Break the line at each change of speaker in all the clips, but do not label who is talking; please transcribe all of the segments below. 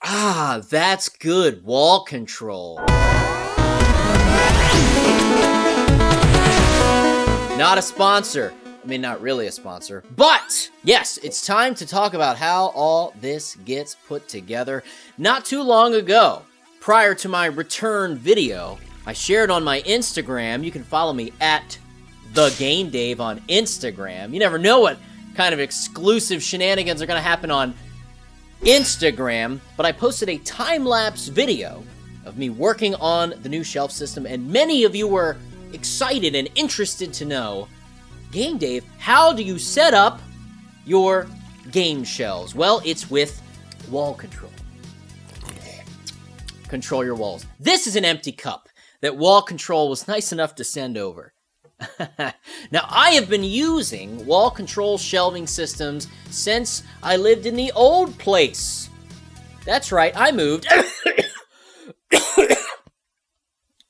Ah, that's good. Wall control. Not a sponsor. I mean, not really a sponsor. But, yes, it's time to talk about how all this gets put together. Not too long ago, prior to my return video, I shared on my Instagram. You can follow me at TheGameDave on Instagram. You never know what kind of exclusive shenanigans are going to happen on Instagram, but I posted a time-lapse video of me working on the new shelf system, and many of you were excited and interested to know, Game Dave, how do you set up your game shelves? Well, it's with wall control. Control your walls. This is an empty cup that Wall Control was nice enough to send over. Now, I have been using wall control shelving systems since I lived in the old place. That's right, I moved. I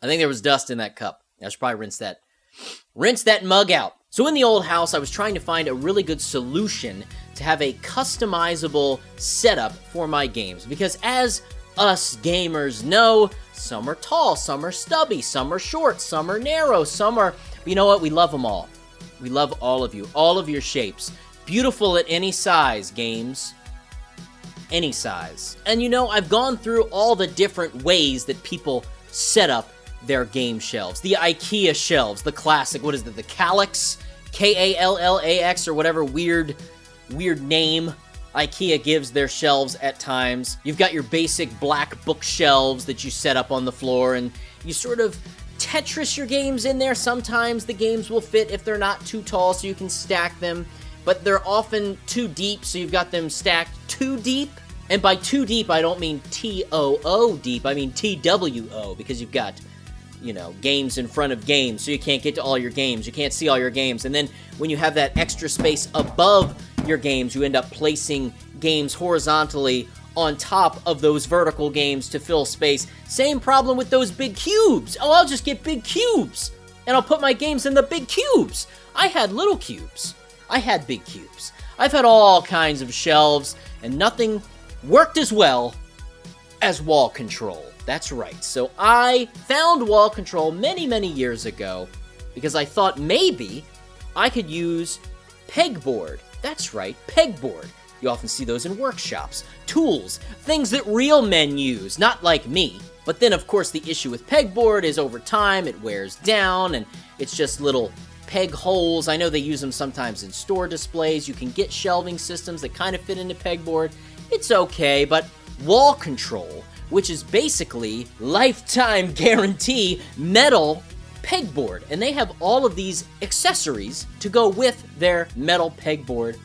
think there was dust in that cup. I should probably rinse that mug out. So in the old house, I was trying to find a really good solution to have a customizable setup for my games. Because as us gamers know, some are tall, some are stubby, some are short, some are narrow, some are... You know what? We love them all. We love all of you. All of your shapes. Beautiful at any size, games. Any size. And you know, I've gone through all the different ways that people set up their game shelves. The IKEA shelves, the classic, what is it, the Kallax? Kallax, or whatever weird name IKEA gives their shelves at times. You've got your basic black bookshelves that you set up on the floor, and you sort of Tetris your games in there. Sometimes the games will fit if they're not too tall, so you can stack them, but they're often too deep, so you've got them stacked too deep. And by too deep, I don't mean T-O-O deep, I mean T-W-O, because you've got, you know, games in front of games, so you can't get to all your games, you can't see all your games, and then when you have that extra space above your games, you end up placing games horizontally on top of those vertical games to fill space. Same problem with those big cubes. Oh, I'll just get big cubes, and I'll put my games in the big cubes. I had little cubes. I had big cubes. I've had all kinds of shelves, and nothing worked as well as wall control. That's right. So I found wall control many, many years ago because I thought maybe I could use Pegboard. That's right, Pegboard. You often see those in workshops, tools, things that real men use, not like me. But then, of course, the issue with Pegboard is over time, it wears down, and it's just little peg holes. I know they use them sometimes in store displays. You can get shelving systems that kind of fit into Pegboard. It's okay, but wall control, which is basically lifetime guarantee metal pegboard, and they have all of these accessories to go with their metal pegboard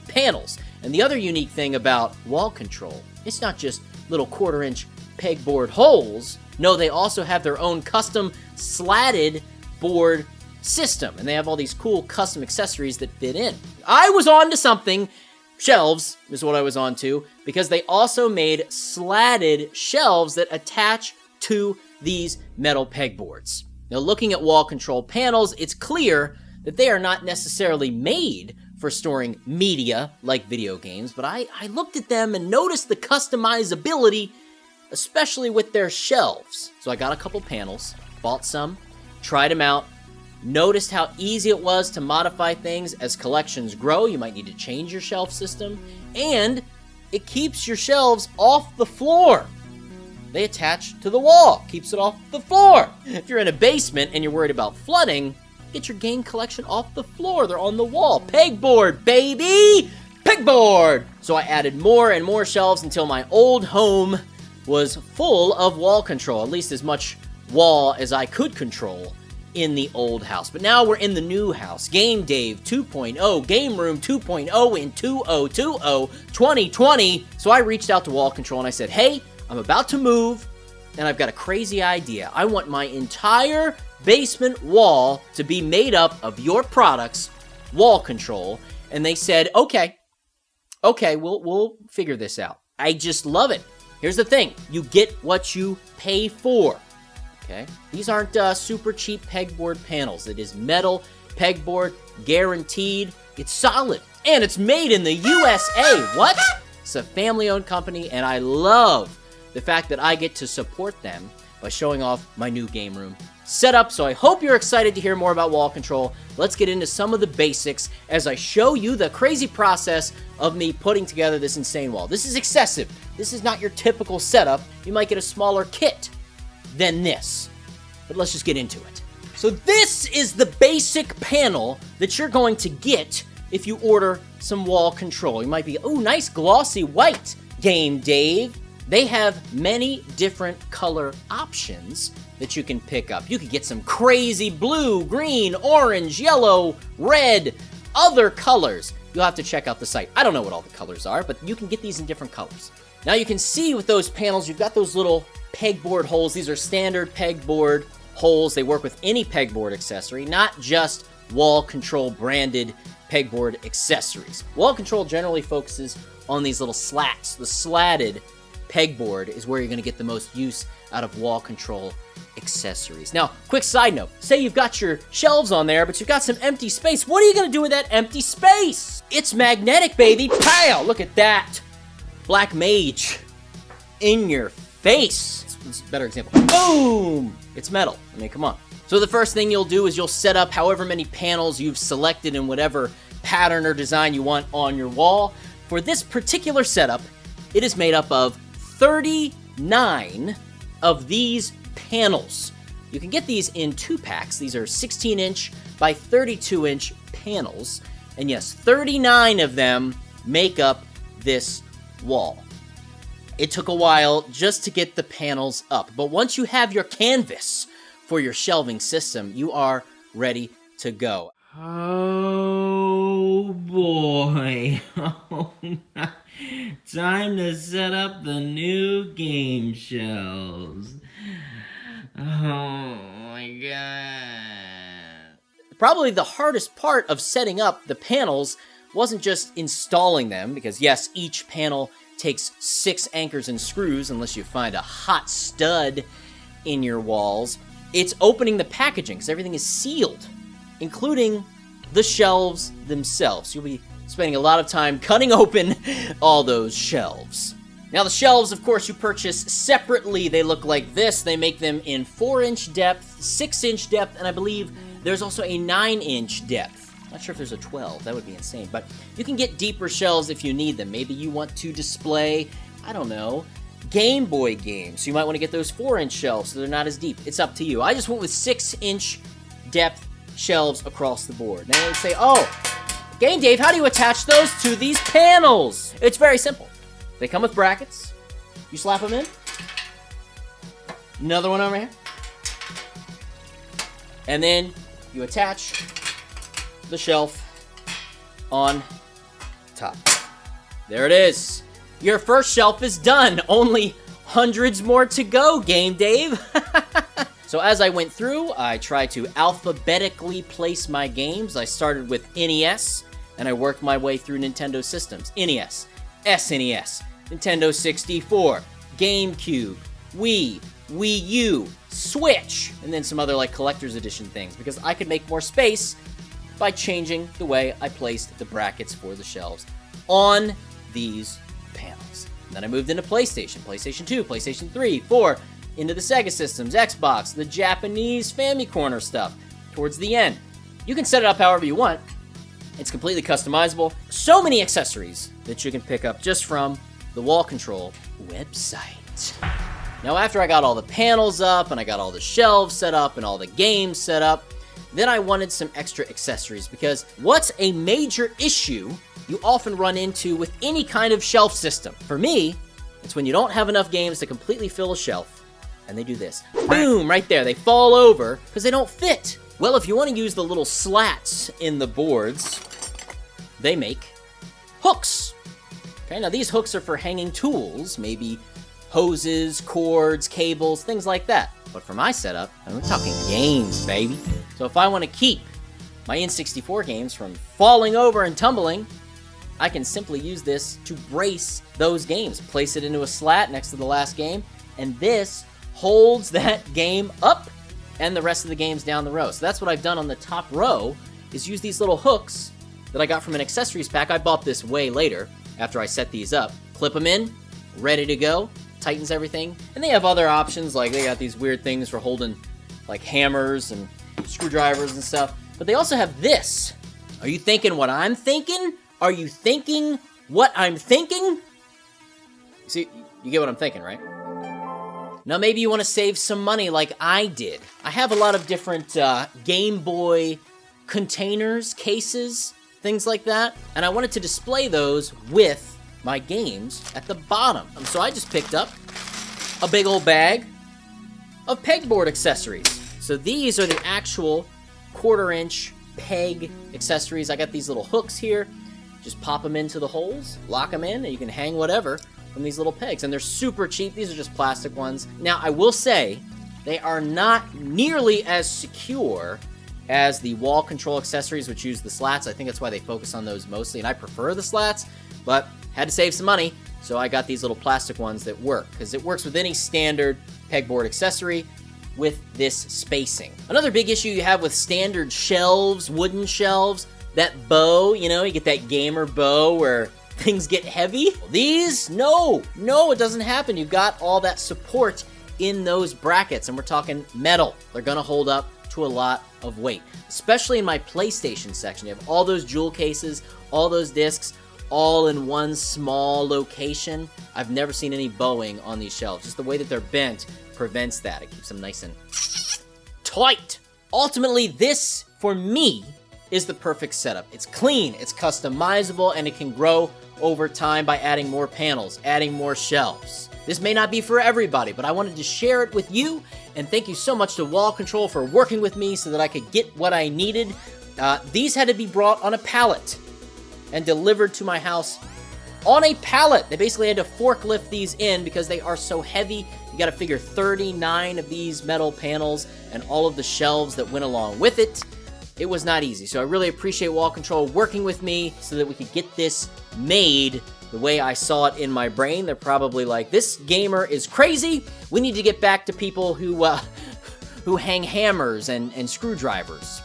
panels. And the other unique thing about wall control, it's not just little 1/4-inch pegboard holes. No, they also have their own custom slatted board system, and they have all these cool custom accessories that fit in. I was on to something. Shelves is what I was on to, because they also made slatted shelves that attach to these metal pegboards. Now, looking at wall control panels, it's clear that they are not necessarily made for storing media like video games, but I looked at them and noticed the customizability, especially with their shelves. So I got a couple panels, bought some, tried them out, noticed how easy it was to modify things. As collections grow, you might need to change your shelf system, and it keeps your shelves off the floor. They attach to the wall, keeps it off the floor. If you're in a basement and you're worried about flooding, get your game collection off the floor. They're on the wall. Pegboard, baby! Pegboard! So I added more and more shelves until my old home was full of wall control, at least as much wall as I could control in the old house. But now we're in the new house. Game Dave 2.0, Game Room 2.0 in 2020, 2020. So I reached out to Wall Control and I said, hey, I'm about to move and I've got a crazy idea. I want my entire basement wall to be made up of your products, Wall Control. And they said, okay, we'll figure this out. I just love it. Here's the thing. You get what you pay for. Okay? These aren't super cheap pegboard panels. It is metal pegboard, guaranteed. It's solid. And it's made in the USA. What? It's a family-owned company, and I love the fact that I get to support them by showing off my new game room setup. So I hope you're excited to hear more about wall control. Let's get into some of the basics as I show you the crazy process of me putting together this insane wall. This is excessive. This is not your typical setup. You might get a smaller kit than this. But let's just get into it. So this is the basic panel that you're going to get if you order some wall control. You might be, oh, nice glossy white, Game Dave. They have many different color options that you can pick up. You could get some crazy blue, green, orange, yellow, red, other colors. You'll have to check out the site. I don't know what all the colors are, but you can get these in different colors. Now you can see with those panels, you've got those little pegboard holes. These are standard pegboard holes. They work with any pegboard accessory, not just wall control branded pegboard accessories. Wall control generally focuses on these little slats. The slatted pegboard is where you're going to get the most use out of wall control accessories. Now, quick side note. Say you've got your shelves on there, but you've got some empty space. What are you going to do with that empty space? It's magnetic, baby. Pow! Look at that. Black Mage in your face. It's a better example. Boom! It's metal. I mean, come on. So the first thing you'll do is you'll set up however many panels you've selected in whatever pattern or design you want on your wall. For this particular setup, it is made up of 39 of these panels. You can get these in 2-packs. These are 16-inch by 32-inch panels. And yes, 39 of them make up this wall. It took a while just to get the panels up, but once you have your canvas for your shelving system, you are ready to go.
Oh boy. Time to set up the new game shelves. Oh my god.
Probably the hardest part of setting up the panels wasn't just installing them, because yes, each panel takes 6 anchors and screws unless you find a hot stud in your walls. It's opening the packaging, because everything is sealed, including the shelves themselves. You'll be spending a lot of time cutting open all those shelves. Now the shelves, of course, you purchase separately. They look like this. They make them in 4-inch depth, 6-inch depth, and I believe there's also a 9-inch depth. Not sure if there's a 12. That would be insane. But you can get deeper shelves if you need them. Maybe you want to display, I don't know, Game Boy games. So you might want to get those 4-inch shelves so they're not as deep. It's up to you. I just went with 6-inch depth shelves across the board. Now you would say, oh, Game Dave, how do you attach those to these panels? It's very simple. They come with brackets. You slap them in. Another one over here. And then you attach the shelf on top. There it is. Your first shelf is done. Only hundreds more to go, Game Dave. So as I went through, I tried to alphabetically place my games. I started with NES, and I worked my way through Nintendo systems. NES, SNES, Nintendo 64, GameCube, Wii, Wii U, Switch, and then some other like collector's edition things, because I could make more space by changing the way I placed the brackets for the shelves on these panels. And then I moved into PlayStation, PlayStation 2, PlayStation 3, 4, into the Sega systems, Xbox, the Japanese Family Corner stuff towards the end. You can set it up however you want. It's completely customizable. So many accessories that you can pick up just from the Wall Control website. Now after I got all the panels up and I got all the shelves set up and all the games set up, then I wanted some extra accessories, because what's a major issue you often run into with any kind of shelf system? For me, it's when you don't have enough games to completely fill a shelf, and they do this. Boom, right there. They fall over because they don't fit. Well, if you want to use the little slats in the boards, they make hooks. Okay, now these hooks are for hanging tools, maybe hoses, cords, cables, things like that. But for my setup, I'm talking games, baby. So if I want to keep my N64 games from falling over and tumbling, I can simply use this to brace those games. Place it into a slat next to the last game, and this holds that game up and the rest of the games down the row. So that's what I've done on the top row, is use these little hooks that I got from an accessories pack. I bought this way later after I set these up. Clip them in, ready to go. tightens everything. And they have other options, like they got these weird things for holding like hammers and screwdrivers and stuff. But they also have this. Are you thinking what I'm thinking? Are you thinking what I'm thinking? See, you get what I'm thinking, right? Now maybe you want to save some money like I did. I have a lot of different Game Boy containers, cases, things like that. And I wanted to display those with my games at the bottom. So I just picked up a big old bag of pegboard accessories. So these are the actual 1/4-inch peg accessories. I got these little hooks here. Just pop them into the holes, lock them in, and you can hang whatever from these little pegs. And they're super cheap. These are just plastic ones. Now, I will say, they are not nearly as secure as the wall control accessories, which use the slats. I think that's why they focus on those mostly, and I prefer the slats, but had to save some money, so I got these little plastic ones that work, because it works with any standard pegboard accessory with this spacing. Another big issue you have with standard shelves, wooden shelves, that bow, you know, you get that gamer bow where things get heavy. Well, these, no, it doesn't happen. You've got all that support in those brackets, and we're talking metal. They're gonna hold up to a lot of weight, especially in my PlayStation section. You have all those jewel cases, all those discs, all in one small location. I've never seen any bowing on these shelves. Just the way that they're bent prevents that. It keeps them nice and tight. Ultimately, this, for me, is the perfect setup. It's clean, it's customizable, and it can grow over time by adding more panels, adding more shelves. This may not be for everybody, but I wanted to share it with you, and thank you so much to Wall Control for working with me so that I could get what I needed. These had to be brought on a pallet and delivered to my house on a pallet. They basically had to forklift these in because they are so heavy. You gotta figure 39 of these metal panels and all of the shelves that went along with it. It was not easy, so I really appreciate Wall Control working with me so that we could get this made the way I saw it in my brain. They're probably like, this gamer is crazy. We need to get back to people who hang hammers and screwdrivers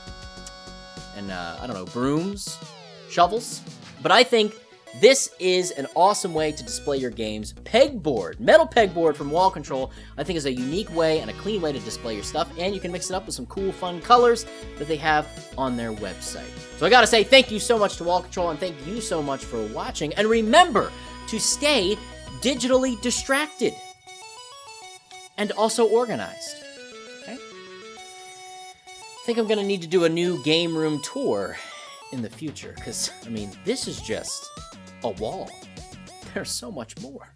and I don't know, brooms, shovels. But I think this is an awesome way to display your games. Pegboard, metal pegboard from Wall Control, I think is a unique way and a clean way to display your stuff, and you can mix it up with some cool, fun colors that they have on their website. So I gotta say thank you so much to Wall Control, and thank you so much for watching, and remember to stay digitally distracted and also organized. Okay? I think I'm gonna need to do a new game room tour in the future, because, I mean, this is just a wall. There's so much more.